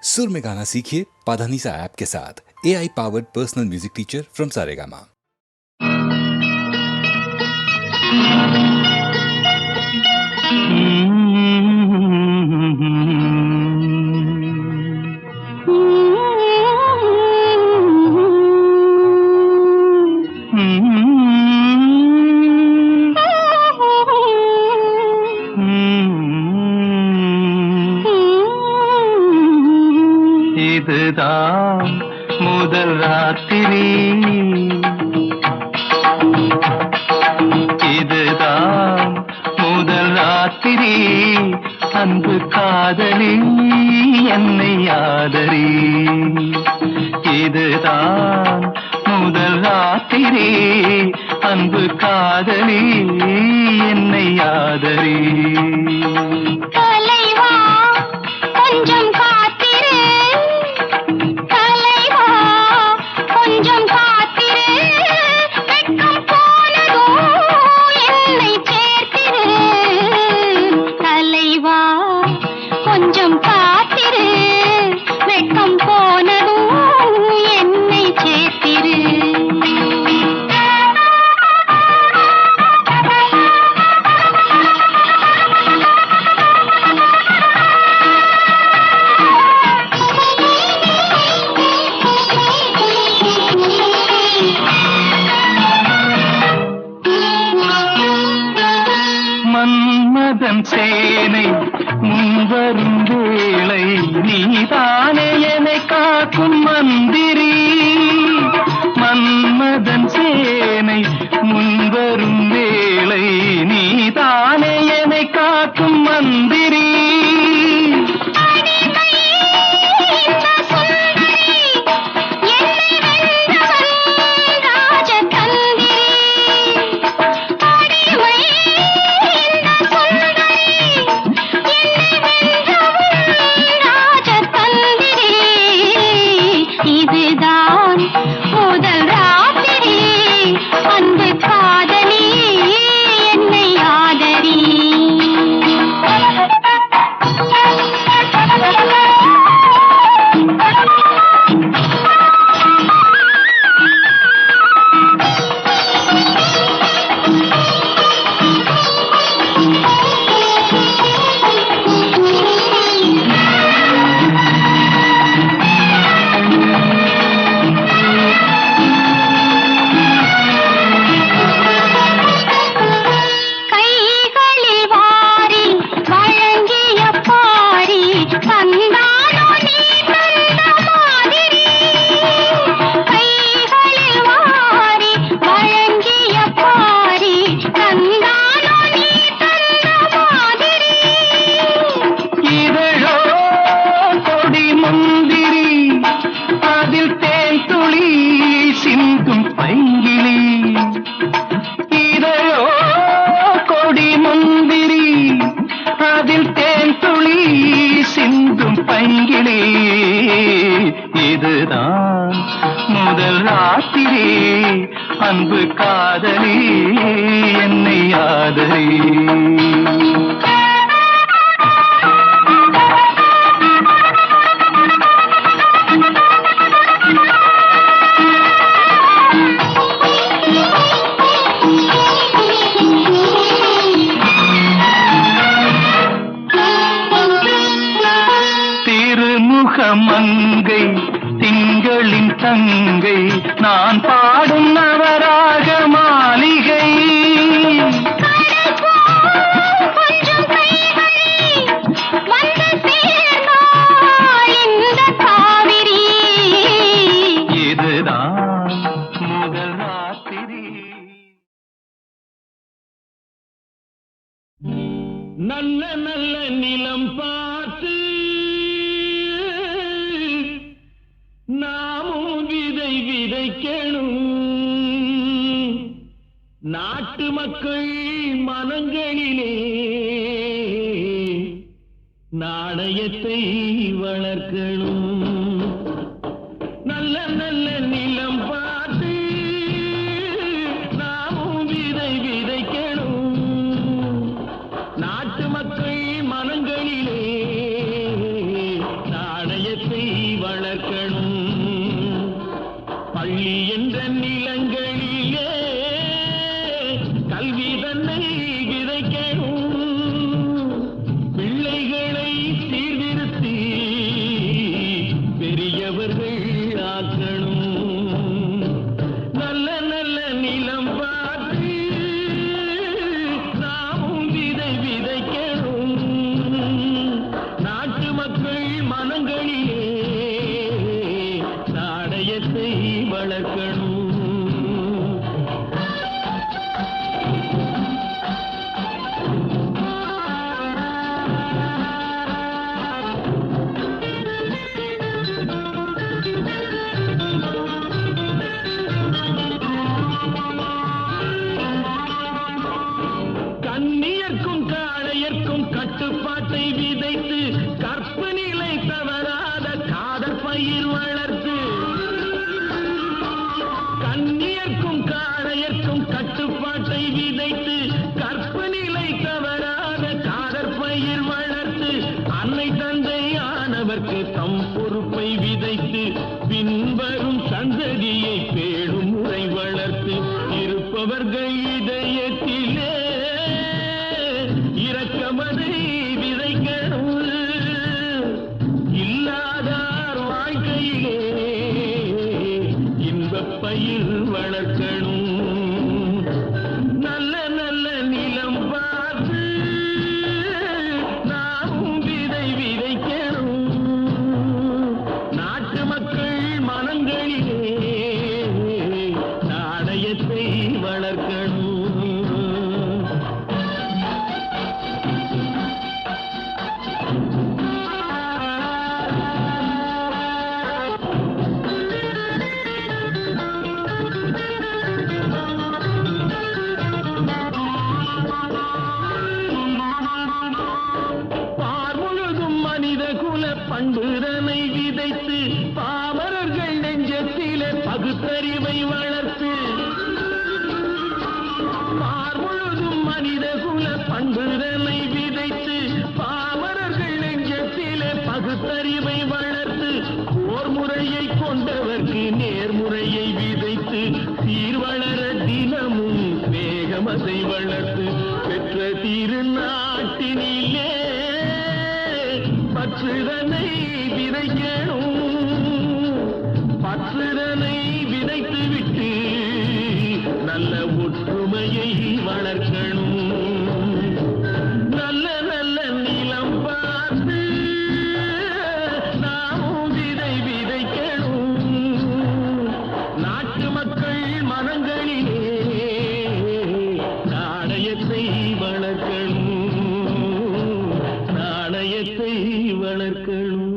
सुर में गाना सीखिए पाधानीसा ऐप के साथ। AI powered personal music teacher from Saregama. இதுதான் முதல் ராத்திரி, இதுதான் முதல் ராத்திரி, அன்பு காதலி என்னை ஆதரி. இதுதான் முதல் ராத்திரி, அன்பு காதலி என்னை ஆதரி. தலைவா கொஞ்சம் காத்திரு, தலைவா கொஞ்சம் காத்திரு, வெட்கம் போனதோ என்னை சேர்த்திரு. தலைவா கொஞ்சம் காத்திரு, வெட்கம் போனதோ என்னை சேர்த்திரு. மன்மதன் சேனை முன்வரும் வேளை, நீதானே என்னை காக்கும் மந்திரி. மன்மதன் சேனை முன்வரும் வேளை, நீதானே என்னை காக்கும் மந்திரி. இதுதான் முதல் ராத்திரி, அன்பு காதலி என்னை ஆதரி. கைகளில் வாரி வழங்கிய பாரி, தந்தானோ நீ தந்த மாதிரி. கைகளில் வாரி வழங்கிய பாரி, தந்தானோ நீ தந்த மாதிரி. இதழோ கொடி முந்திரி, அதில் தேன் துளி சிந்தும் பைங்கிளி. இதழோ கொடி முந்திரி, அதில் தேன் துளி சிந்தும் பைங்கிளி. இதுதான் முதல் ராத்திரி, அன்பு காதலி என்னை ஆதரி. திருமுகமங்கை திங்களின் தங்கை, நான் பாடும் நவராக மாளிகை. கொஞ்சம் கைகளை வந்து சேர்ந்தாள் இந்த காவிரி. இதுதான் முதல் ராத்திரி. நல்ல நல்ல நிலம் பார்த்து நாமும் விதை விதைக்கணும். நாட்டு மக்கள் மனங்களிலே நாணயத்தை வளர்க்கணும். நல்ல நல்ல நிலம் பார்த்து நாமும் விதை விதைக்கணும். நாட்டு மக்கள் மனங்களிலே நாணயத்தை வளர்க்கணும். பள்ளி என்ற நிலங்களிலே கல்வி தன்னை விதைக்கணும். பிள்ளைகளை சீர்திருத்தி பெரியவர்கள் ஆக்கணும். நல்ல நல்ல நிலம் பார்த்து நாமும் விதை விதைக்கணும். நாட்டு மக்கள் மனங்களிலே நாடயத்தை வளர்க்கணும். கண்ணியர்க்கும் காளையர்க்கும் கட்டுப்பாட்டை விதைத்து கற்பனிலை தவறாத காதல் பயிர் வளர்த்து. கண்ணியர்க்கும் காளையர்க்கும் கட்டுப்பாட்டை விதைத்து கற்பனிலை தவறாத காதல் பயிர் வளர்த்து. அன்னை தந்தையானவர்க்கு தம் பொறுப்பை விதைத்து பின்வரும் சந்ததியை பேணும் முறை வளர்த்து. இருப்பவர்கள் இதயத்திலே இரக்கமதை விதைக்கணும். இல்லாதார் வாழ்க்கையிலே இன்பப் பயிர் வளர்க்கணும். நல்ல நல்ல நிலம் பார்த்து நாமும் விதை விதைக்கணும். நாட்டு மக்கள் மனங்களிலே நாடயத்தை வளர்க்கணும். பார்முழுதும் மனித குல பண்புதனை விதைத்து பாமரர்கள் நெஞ்சத்திலே பகுத்தறிவை வளர்த்து. பார்முழுதும் மனித குல பண்புதனை விதைத்து பாமரர்கள் நெஞ்சத்திலே பகுத்தறிவை வளர்த்து. போர் முறையை கொண்டவர்க்கு நேர்முறையை விதைத்து சீர்வளர தினமும் வேகமதை வளர்த்து. பெற்ற திருநாட்டினிலே பற்றுதனை விதைக்கணும். பற்றுதனை விதைத்து விட்டு நல்ல ஒற்றுமையை வளர்க்கணும். நல்ல நல்ல நிலம் பார்த்து நாமும் விதை விதைக்கணும். நாட்டு மக்கள் மனங்களிலே நாணயத்தை வளர்க்கணும். நாணயத்தை வளர்க்கணும்.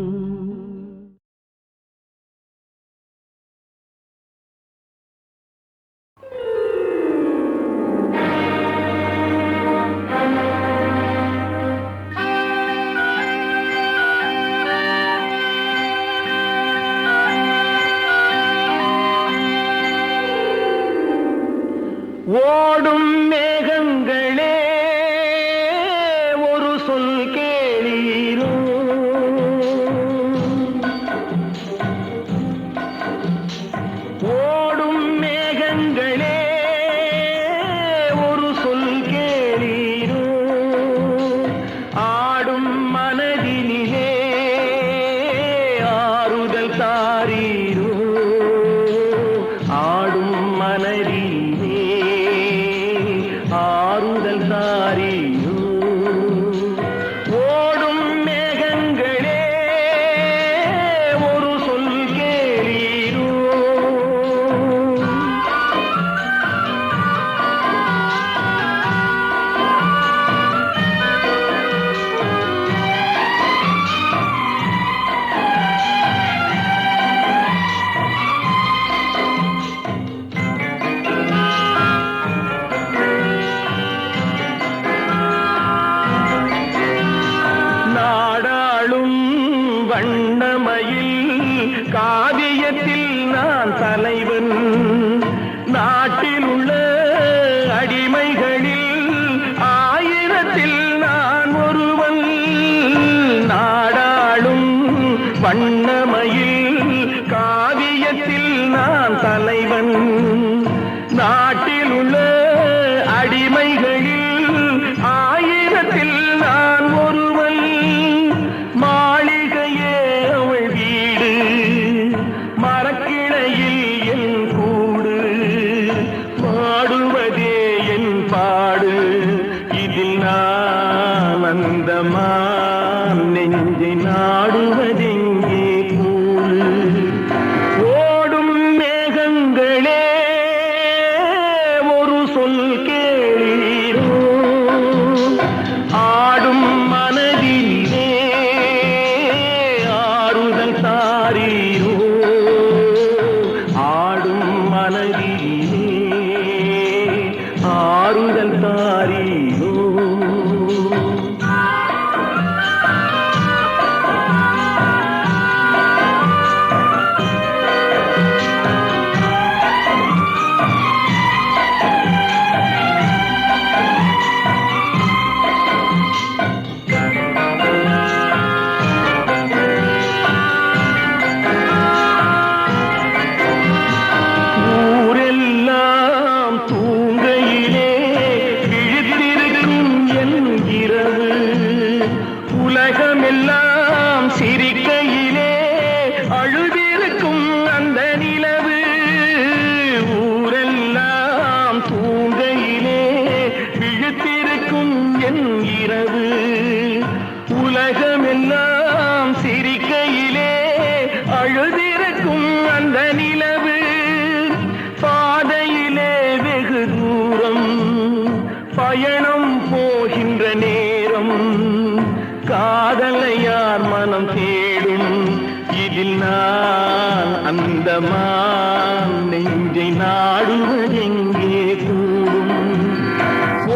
ஓடும் மேகங்களே ஒரு சொல் கேளீரோ. ஓடும் மேகங்களே ஒரு சொல் கேளீரோ. ஆடும் மனதினிலே ஆறுதல் தாரீரோ. ஆடும் மனதினிலே ஆறுதல் தாரீரோ. ஓடும் மேகங்களே ஒரு சொல் கேளீரோ. நாடாளும் வண்ணமயில் காவியத்தில் நான் தலைவன். நாட்டில் உள்ள அடிமைகளில் ஆயிரத்தில் நான் ஒருவன். நாடாளும் வண்ணமயில் காவியத்தில் நான் தலைவன் நாட்டில் உள்ள அடிமைகளில் ஆயிரத்தில் நான் ஒருவன் மாளிகையே அவள் வீடு மரக்கிளையில் என் கூடு பாடுவதே என் பாடு இதில் நான் அந்தமான் நெஞ்சை நாடுவதெங்கே கூடு ஓடும் மேகங்களே ஒரு சொல் கேளீரோ ஆடும் மனதிலே ஆறுதல் தாரீரோ ஆடும் மனதிலே ஆறுதல் தாரீரோ ஊரெல்லாம் தூங்கையிலே விழித்திருக்கும் என் இரவு உலகமெல்லாம் சிரிக்கையிலே அழுதிருக்கும் அந்த நிலவு ஊரெல்லாம் தூங்கையிலே விழித்திருக்கும் என் இரவு உலகமெல்லாம் சிரிக்கையிலே அழுதிருக்கும் அந்த நிலவு பாதையிலே வெகு தூரம் பயணம் போகின்ற நேரம் காதலை யார் மனம் தேடும் இதில் நான் அந்தமான் நெஞ்சை நாடுவதெங்கே கூடும்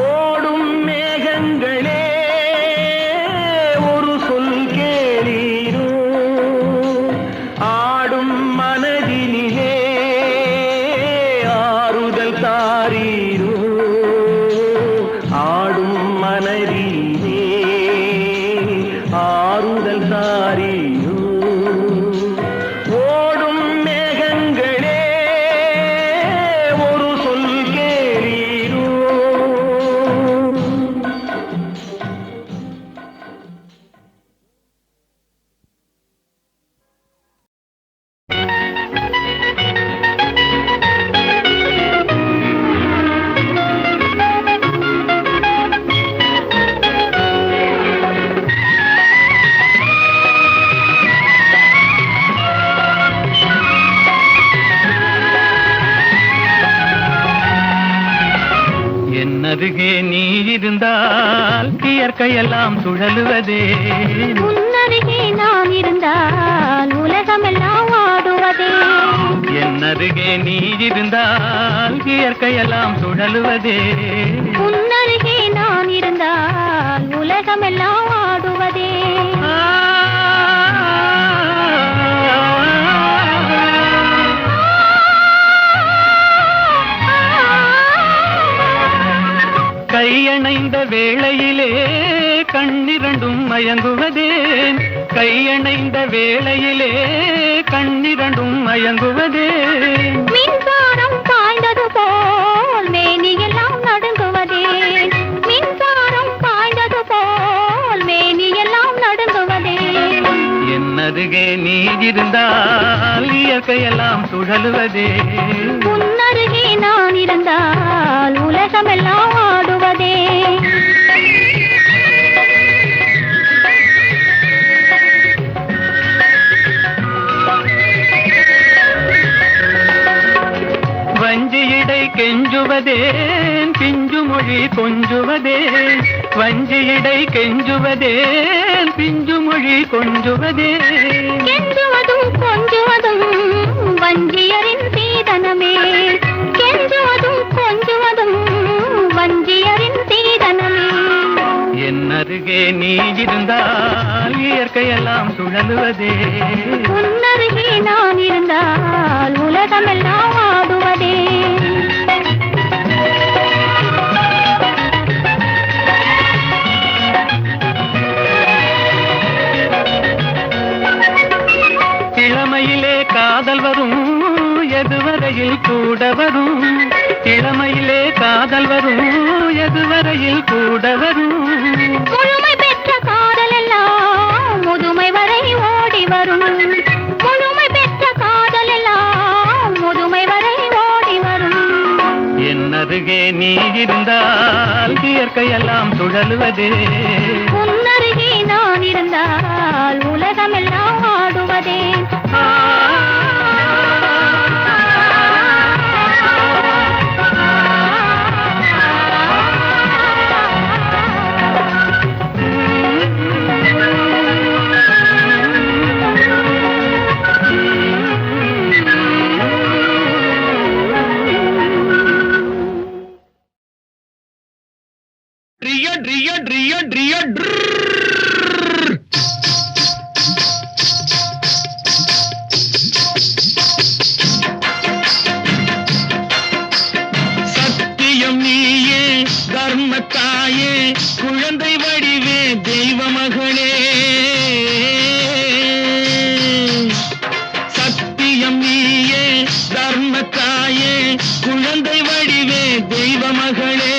ஓடும் மேகங்களே ஒரு சொல் கேளீரோ ஆடும் மனதினிலே ஆறுதல் தாரீரோ ஆடும் மனதிலே ஆறுதல் தாரீரோ ஓடும் மேகங்களே ஒரு சொல் கேளீரோ என்னருகே நீ இருந்தால் இயற்கையெல்லாம் சுழலுவதே உன்னருகே நான் இருந்தால் உலகமெல்லாம் ஆடுவதே என்னருகே நீ இருந்தால் இயற்கையெல்லாம் சுழலுவதே உன்னருகே நான் இருந்தால் உலகமெல்லாம் ஆடுவதே கையணைந்த வேளையிலே கண்ணிரண்டும் மயங்குவதேன் கையணைந்த வேளையிலே கண்ணிரண்டும் மயங்குவதேன் மின்சாரம் பாய்ந்தது போல் மேனியெல்லாம் நடுங்குவதே மின்சாரம் பாய்ந்தது போல் மேனியெல்லாம் நடுங்குவதே என்னருகே நீ இருந்தால் இயற்கையெல்லாம் சுழலுவதே உன்னருகே நான் இருந்தால் உலகமெல்லாம் ஆடுவதே வஞ்சியிடை கெஞ்சுவதேன் பிஞ்சு மொழி கொஞ்சுவதேன் வஞ்சியிடை கெஞ்சுவதேன் பிஞ்சு மொழி கொஞ்சுவதேன் கெஞ்சுவதும் கொஞ்சுவதும் வஞ்சியரின் சீதனமே கெஞ்சுவதும் கொஞ்சுவதும் வஞ்சியரின் சீதனமே என்னருகே நீ இருந்தால் இயற்கையெல்லாம் சுழலுவதே உன்னருகே நான் இருந்தால் உலகமெல்லாம் ஆடுவதே இளமையிலே காதல் வரும் எதுவரையில் கூட வரும் இளமையிலே காதல் வரும் எதுவரையில் கூட வரும் முழுமை பெற்ற காதல் எல்லாம் முதுமை வரை ஓடி வரும் முழுமை பெற்ற காதல் எல்லாம் முதுமை வரை ஓடி வரும் என்னருகே நீ இருந்தால் இயற்கையெல்லாம் சுழலுவதே உன்னருகே நான் இருந்தால் உலகமெல்லாம் ஆடுவதே சத்தியம் நீயே தர்மத்தாயே குழந்தை வடிவே தெய்வ மகளே சத்தியம் நீயே தர்மத்தாயே குழந்தை வடிவே தெய்வ மகளே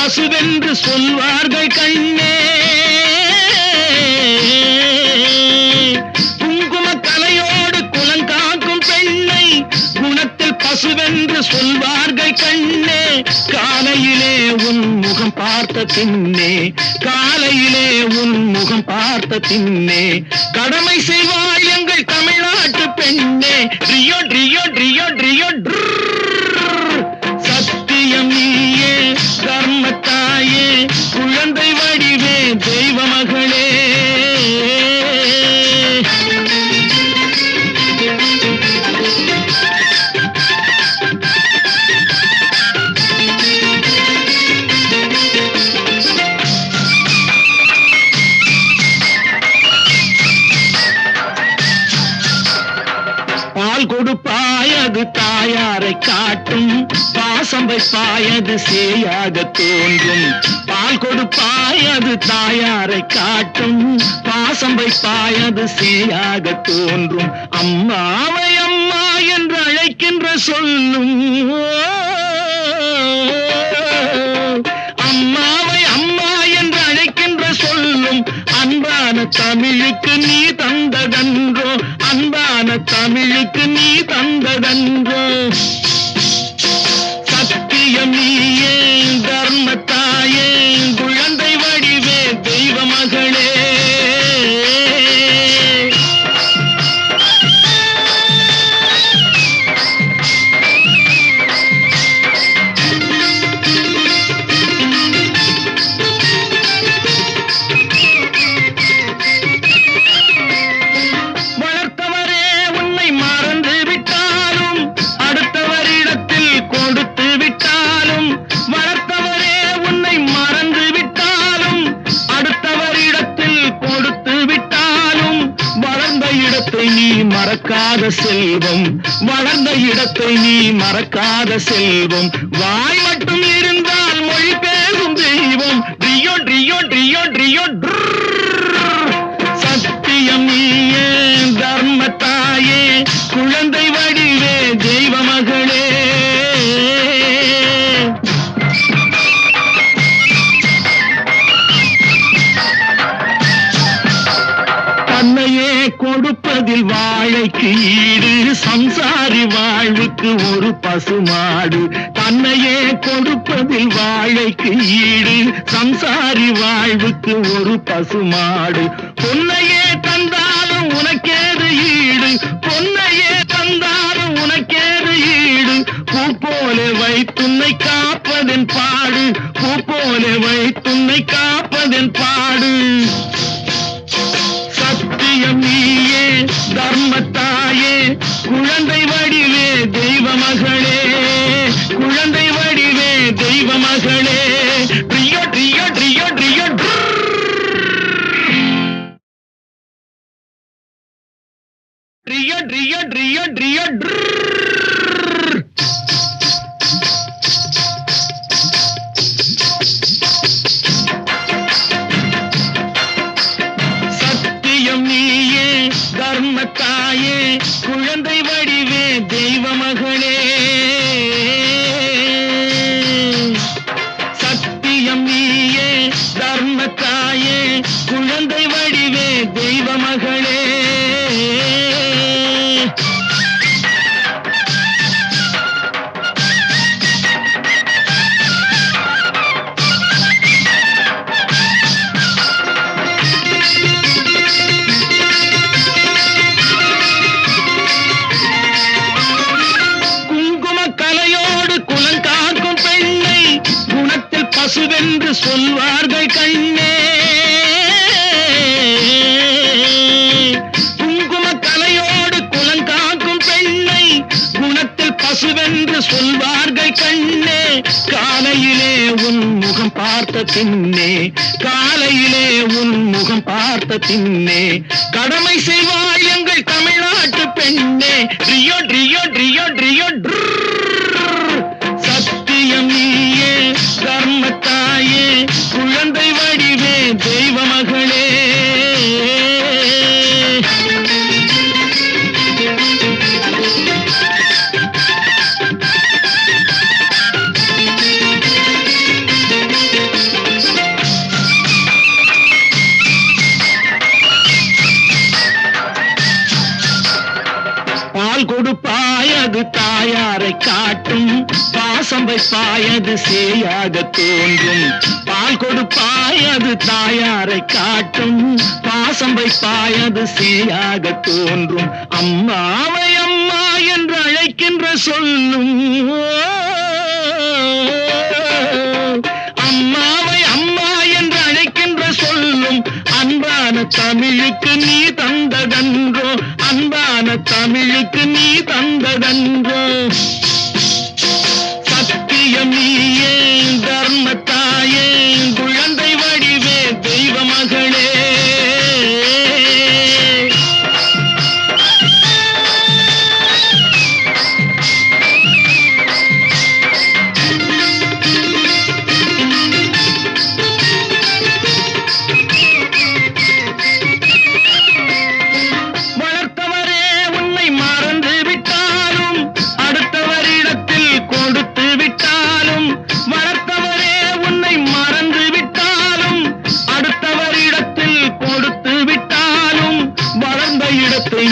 பசுவென்று சொல்வார்கள் கண்ணே குங்கும கலையோடு குலங்காக்கும் பெண்ணை குணத்தில் பசுவென்று சொல்வார்கள் கண்ணே காலையிலே உன் முகம் பார்த்த பின்னே காலையிலே உன் முகம் பார்த்த பின்னே கடமை செய்வாள் எங்கள் தமிழ்நாட்டு பெண்ணே ரியோ ரியோ ரியோ ரியோ சத்தியம் நீயே தர்மத்தாயே குழந்தை வடிவே தெய்வ மகளே பால் கொடுப்பாயது தாயாரை காட்டும் பாசம் வைப்பாயது சேயாக தோன்றும் பால் கொடுப்பாயது தாயாரை காட்டும் பாசம் வைப்பாயது சேயாக தோன்றும் அம்மாவை அம்மா என்று அழைக்கின்ற சொல்லும் அம்மாவை அம்மா என்று அழைக்கின்ற சொல்லும் அன்பான தமிழுக்கு நீ தந்ததன்றோ அன்பான தமிழுக்கு நீ தந்ததன்றோ சத்தியம் நீயே தர்மத்தாயே குழந்தை வடிவே தெய்வ மகளே மறக்காத செல்வம் வளர்ந்த இடத்தை நீ மறக்காத செல்வம் வாய் மட்டும் இருந்தால் மொழி பேசும் தெய்வம் ரியோ ரியோ ரியோ ரியோ சத்தியம் நீயே தர்மத்தாயே குழந்தை வடிவே தெய்வ மகளே தன்னையே கொடுப்பதில் வாழைக்கு ஈடு சம்சாரி வாழ்வுக்கு ஒரு பசுமாடு தன்னையே கொடுப்பதில் வாழைக்கு ஈடு சம்சாரி வாழ்வுக்கு ஒரு பசுமாடு பொன்னையே தந்தாலும் உனக்கேது ஈடு பொன்னையே தந்தாலும் உனக்கேது ஈடு பூ போல வைத்துன்னை காப்பதன் பாடு பூ போல வைத்துன்னை காப்பதன் பாடு சத்தியம் நீயே தர்மத்தாயே குழந்தை வடிவே தெய்வ மகளே குழந்தை வடிவே தெய்வ மகளே ரியோ ரியோ ரியோ ரியோ பசுவென்று சொல்வார்கள் கண்ணே. குங்கும கலையோடு குலங்காக்கும் பெண்ணை குணத்தில் பசுவென்று சொல்வார்கள் கண்ணே. காலையிலே உன் முகம் பார்த்த பின்னே, காலையிலே உன் முகம் பார்த்த பின்னே கடமை செய்வாள் எங்கள் தமிழ்நாட்டு பெண்ணே. ரியோ ரியோ ரியோ ரியோ சத்தியம் நீயே தர்மத்தாயே குழந்தை வடிவே தெய்வ மகளே. பால் கொடுப்பாயது தாயாரை காட்டும், பாசம் வைப்பாயது சேயாக தோன்றும். பால் கொடுப்பாயது தாயாரை காட்டும், பாசம் வைப்பாயது சேயாக தோன்றும். அம்மாவை அம்மா என்று அழைக்கின்ற சொல்லும், அம்மாவை அம்மா என்று அழைக்கின்ற சொல்லும் அன்பான தமிழுக்கு நீ தந்ததன்றோ, அன்பான தமிழுக்கு நீ தந்ததன்றோ. சத்தியம் நீயே தர்மத்தாயே குழந்தை வடிவே தெய்வ மகளே.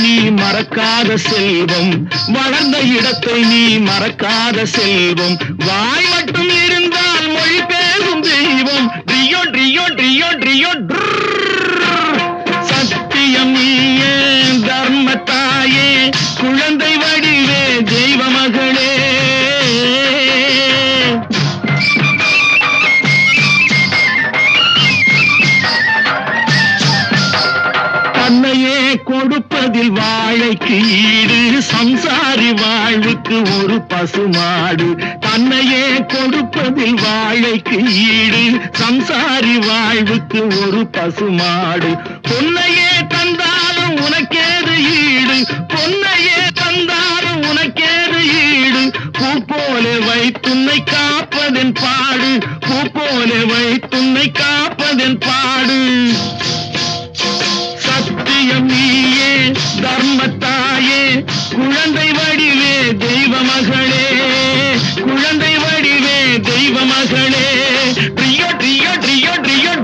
நீ மறக்காத செல்வம், வளர்ந்த இடத்தை நீ மறக்காத செல்வம். வாய் மட்டும் இருந்தால் மொழி பேசும் தெய்வம். ரியோ ரியோ ரியோ ரியோ சத்தியம் நீயே தர்மத்தாயே குழந்தை வடிவே தெய்வ மகளே. தன்னையே கொடுப்பதில் வாழைக்கு ஈடு, சம்சாரி வாழ்வுக்கு ஒரு பசுமாடு. தன்னையே கொடுப்பதில் வாழைக்கு ஈடு, சம்சாரி வாழ்வுக்கு ஒரு பசுமாடு. பொன்னையே தந்தாலும் உனக்கேது ஈடு, பொன்னையே தந்தாலும் உனக்கேது ஈடு. பூ போல வைத்துன்னை காப்பதன் பாடு, பூ போல வைத்துன்னை காப்பதன் பாடு. சத்தியம் நீயே தர்மத்தாயே குழந்தை வடிவே தெய்வ மகளே, குழந்தை வடிவே தெய்வ மகளே. ரியோ ரியோ ரியோ ரியோ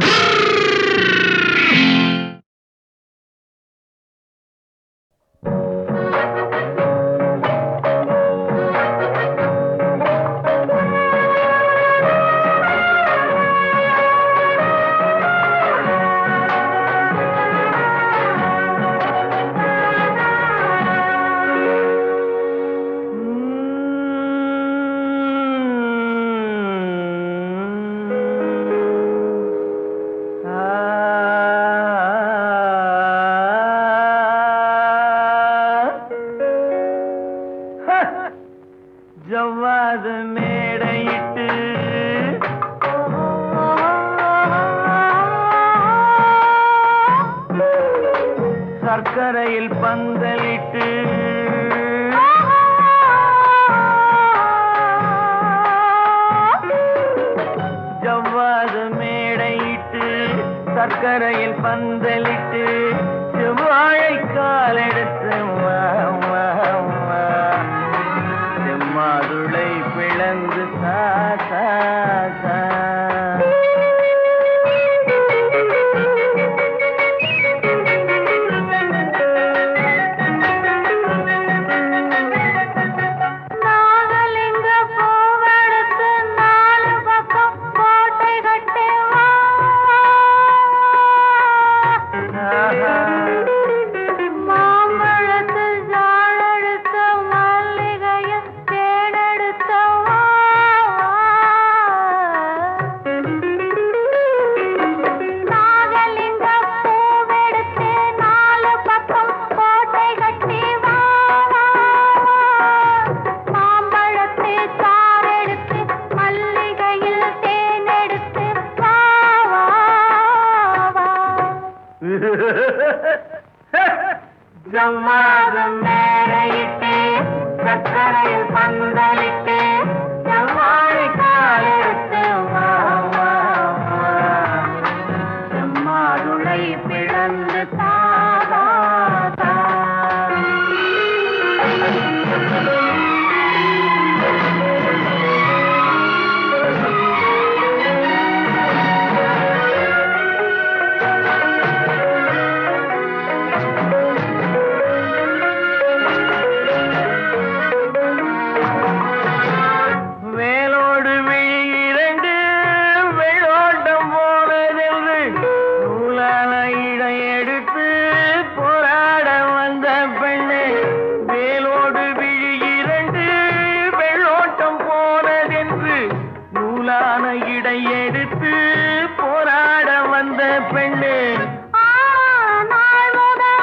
ஜவ்வாது மேடையிட்டு சர்க்கரையில் பந்தலிட்டு ஜவ்வாது மேடையிட்டு சர்க்கரையில் பந்தலிட்டு செவ்வாழை கால் எடுத்து செம்மாதுளை பிளந்து ஜவ்வாது மேடையிட்டு சக்கரையில் பந்தலிட்டு செவ்வாழை காலெடுத்து வா வா வா செம்மாதுளை பிளந்து தாதா தா வேலோடு விழி இரண்டு வெள்ளோட்டம் போனதென்று நூலான இடை எடுத்து போராட வந்த பெண்ணு வேலோடு விழி இரண்டு வெள்ளோட்டம் போனதென்று நூலான இடை எடுத்து போராட வந்த பெண்ணு நாள் முதல்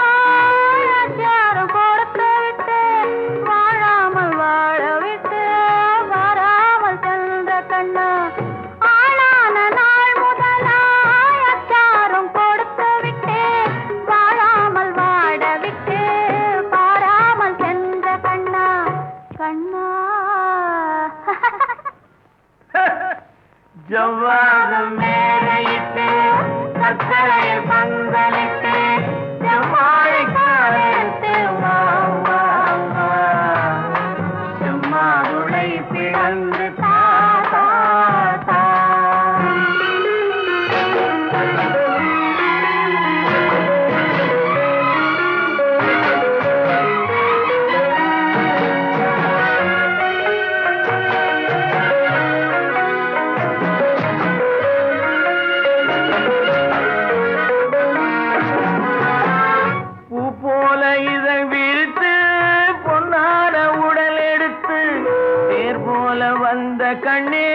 கொடுத்து விட்டு வாழாமல் வாழ விட்டு வராமல் சென்ற கண்ணா ஆளான நாள் முதலாய் அச்சாரம் கொடுத்து விட்டு வாழாமல் வாழ விட்டு பாராமல் சென்ற கண்ணா கண்ணா ஜவ்வாது மேடையிட்டு சக்கரையில் பந்தலிட்டு செவ்வாழை காலெடுத்து வா வா வா செம்மாதுளை பிளந்து தாதா தா பூ போல இதை விரித்து பொன்னான உடல் எடுத்து தேர் போல வந்த கண்ணே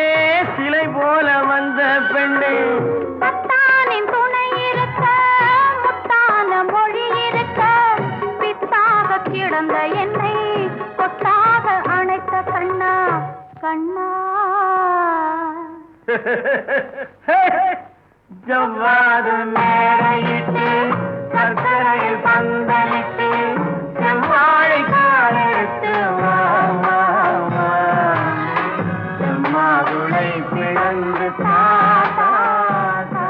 சிலை போல வந்த பெண்ணே பத்தானின் துணை இருக்க முத்தான மொழி இருக்க பித்தாக கிடந்த என்னை கொத்தாக அணைத்த கண்ணா கண்ணா ஜவ்வாது மேடையிட்டு சர்க்கரையில் பந்தலிட்டு செவ்வாழை காலெடுத்து வா வா வா செம்மாதுளை பிளந்து தாதா தா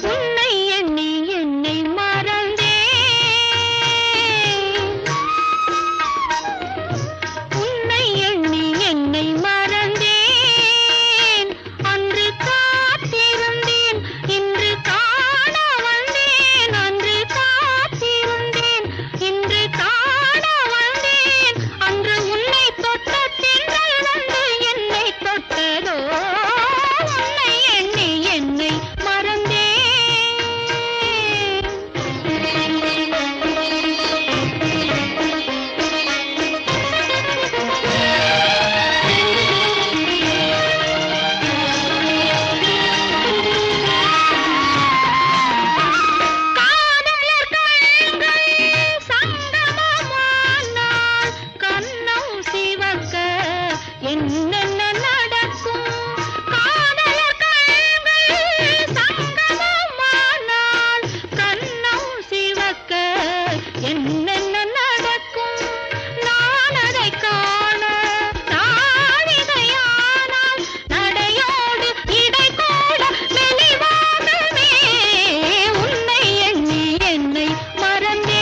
உன்னை எண்ணி என்னை மறந்தேன் உன்னை எண்ணி என்னை மறந்தேன் அன்று காத்திருந்தேன் இன்று காண வந்தேன் அன்று காத்திருந்தேன் இன்று காண வந்தேன் அன்று உன்னை தொட்ட தென்றல் வந்து என்னை தொட்டதோ உன்னை எண்ணி என்னை மறந்தேன் காதலர் கண்கள் சங்கமமானால் கண்ணம் சிவக்க என்னென்ன நடக்கும் காதலர் கண்கள் சங்கமமானால் கண்ணம் சிவக்க என்னென்ன நடக்கும் நான் அதை காண நாழிகையானால் நடையோடு இடை கூட மெலிவாகவே உன்னை எண்ணி என்னை மறந்தேன்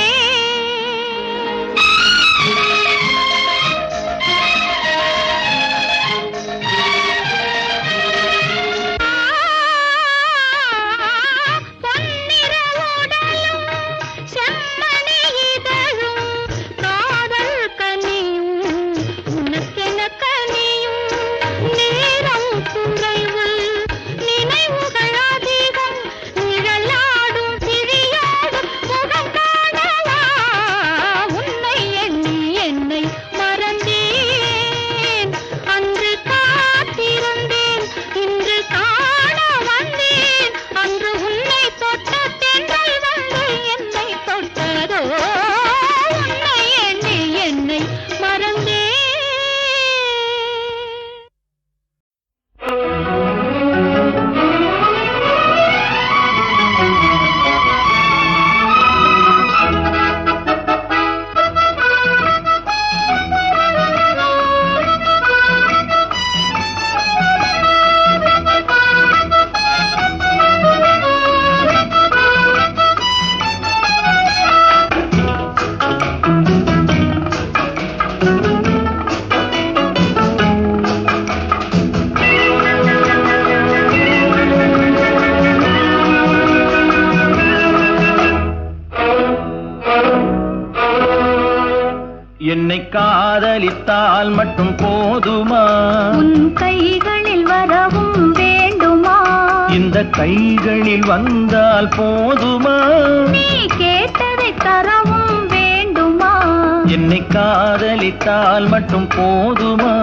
காதலித்தால் மட்டும் போதுமா? உன் கைகளில் வரவும் வேண்டுமா? இந்த கைகளில் வந்தால் போதுமா? நீ கேட்டதை தரவும் வேண்டுமா? என்னை காதலித்தால் மட்டும் போதுமா?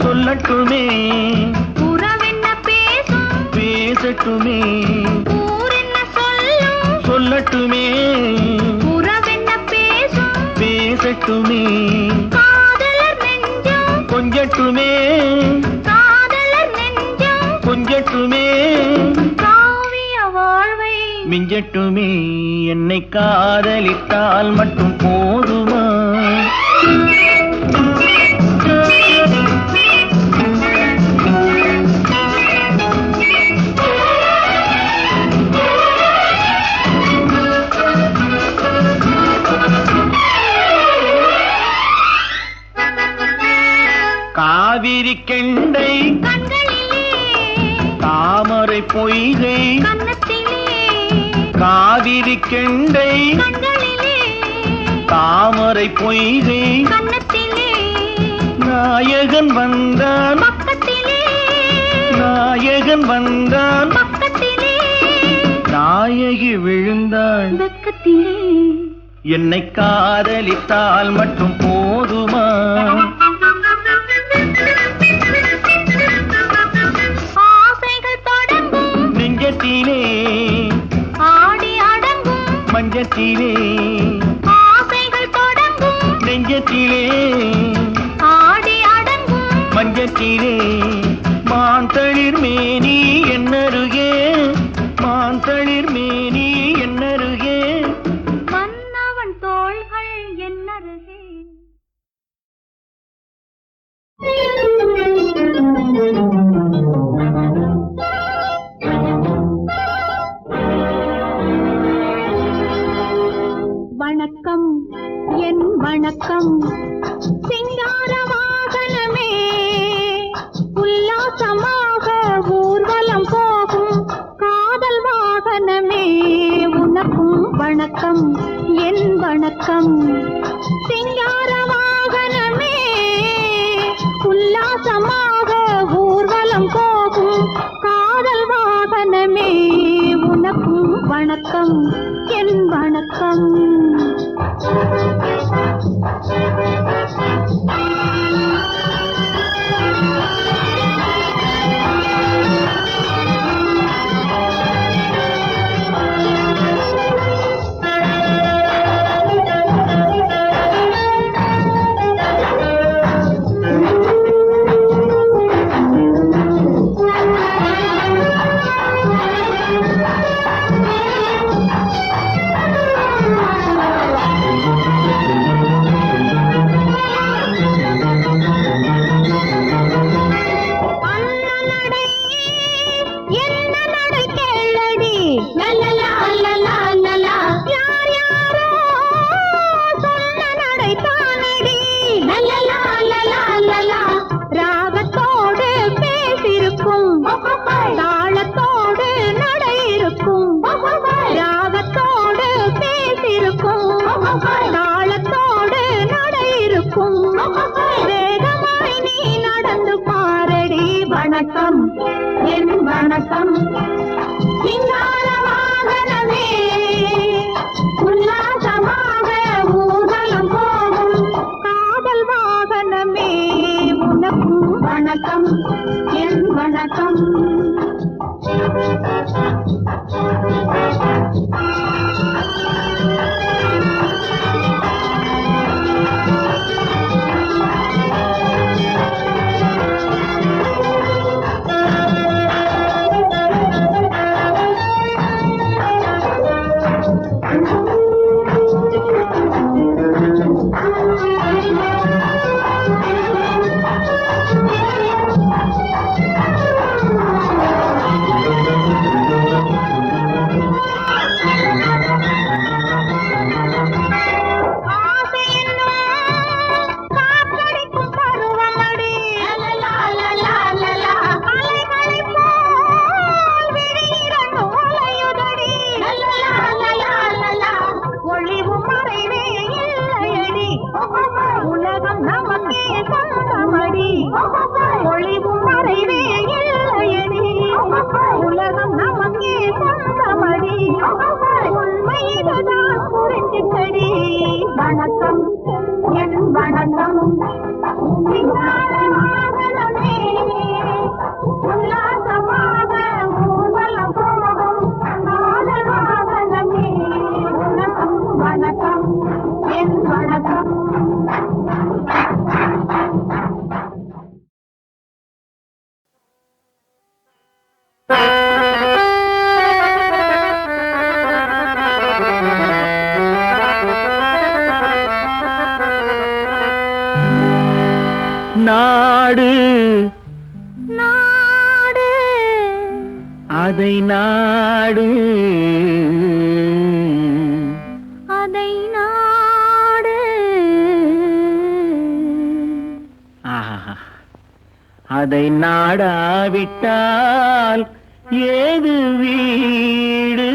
சொல்லட்டுமே உறவென்ன பேசும் பேசட்டுமே ஊரென்ன சொல்லும் சொல்லட்டுமே உறவென்ன பேசும் பேசட்டுமே காதலர் நெஞ்சம் கொஞ்சட்டுமே காதலர் நெஞ்சம் கொஞ்சட்டுமே காவிய வாழ்வை மிஞ்சட்டுமே. என்னை காதலித்தால் மட்டும் போதுமா? காவிரி கெண்டை கண்களிலே தாமரை பொய்கை கன்னத்திலே காவிரி கெண்டை கண்களிலே தாமரை பொய்கை கன்னத்திலே நாயகன் வந்தான் பக்கத்திலே நாயகன் வந்தான் பக்கத்திலே நாயகி விழுந்தாள் வெக்கத்திலே என்னை காதலித்தால் மட்டும் போதுமா? ஆசைகள் தொடங்கும் நெஞ்சத்திலே ஆடி அடங்கும் மஞ்சத்திலே ஆசைகள் தொடங்கும் நெஞ்சத்திலே ஆடி அடங்கும் மஞ்சத்திலே மாந்தளிர் மேனி என்னருகே மாந்தளிர் மேனி என்னருகே மன்னவன் தோள்கள் என்னருகே வணக்கம் என் வணக்கம் சிங்கார வாகனமே உல்லாசமாக ஊர்வலம் போகும் காதல் வாகனமே உனக்கும் வணக்கம் என் வணக்கம் சிங்கார வாகனமே உல்லாசமாக ஊர்வலம் போகும் காதல் வாகனமே உனக்கும் வணக்கம் என் வணக்கம் வணக்கம் என் வணக்கம் சிங்கார வாகனமே உல்லாசமாக ஊர்வலம் போகும் காதல் வாகனமே உனக்கும் வணக்கம் என் வணக்கம் ஒளிவும் மறைவே இல்லையடி உலகம் நமக்கே சொந்தமடி உண்மையில்தான் புரிஞ்சுக்கடி வணக்கம் என் வணக்கம் விஞ்ஞானமாகவே உல்லாசமாக ஊர்வலம் போகும் நாதவாகனமே வணக்கம் வணக்கம் என் வணக்கம் நாடு நாடு அதை நாடு அதை நாடு ஆஹா, அதை நாடாவிட்டால் ஏது வீடு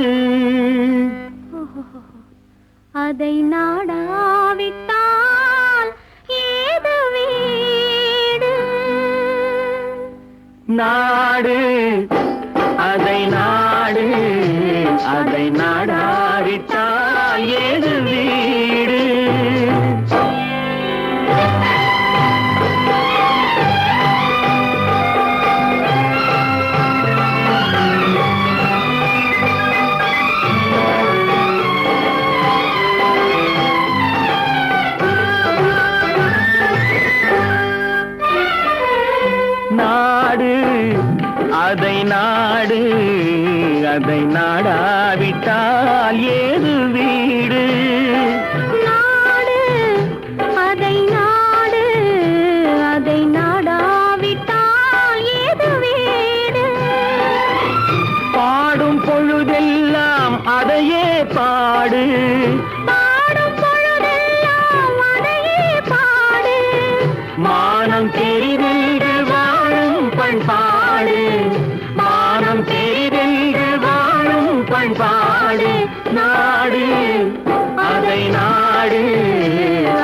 அதை நாடாவிட்டால் ஏது வீடு நாடு அதை நாடு அதை நாடாவிட்டால் ஏது வீடு நாடு அதை நாடு அதை நாடாவிட்டால் ஏது வீடு நாடு அதை நாடு அதை நாடாவிட்டால் ஏது வீடு பாடும் பொழுதெல்லாம் அதையே பாடு பாடும் பொழுதெல்லாம் அதையே பாடு மானம் தெரிதென்று வாழும் பண்பாடு மானம் தெரிதென்று வாழும் பண்பாடு நாடு அதை நாடு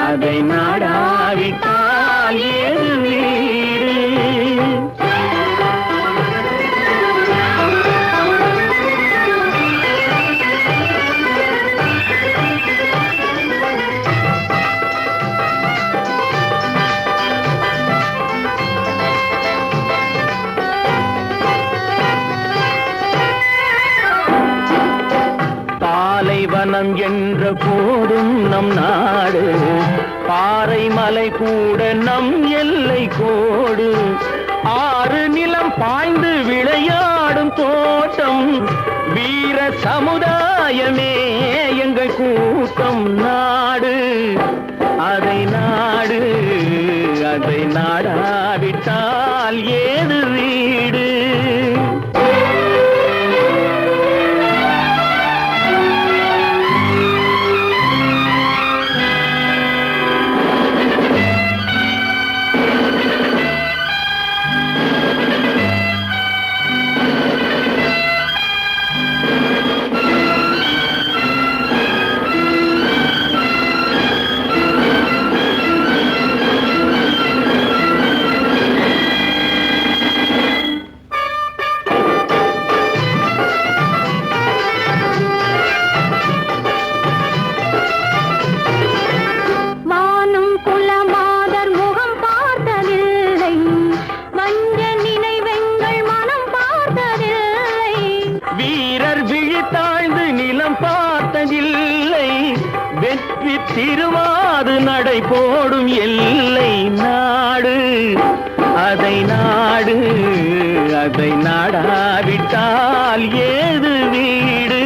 அதை நாடாவிட்டால் ஏது வீடு பாலைவனம் என்ற போதும் நம் நாடு பாறை மலை கூட நம் எல்லை கோடு ஆறு நிலம் பாய்ந்து விளையாடும் தோட்டம் வீர சமுதாயமே எங்கள் கூட்டம் நாடு அதை நாடு அதை நாடாவிட்டால் ஏது வீடு வானும் குலமாதர் முகம் பார்த்ததில்லை வஞ்ச நினைவெங்கள் மனம் பார்த்ததில்லை வீரர் விழித்தாழ்ந்து நிலம் பார்த்ததில்லை வெற்றி திருவாது நடை போடும் எல்லை நாடு அதை நாடு அதை நாடாவிட்டால் ஏது வீடு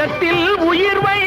உள்ளத்தில் உயிர் வை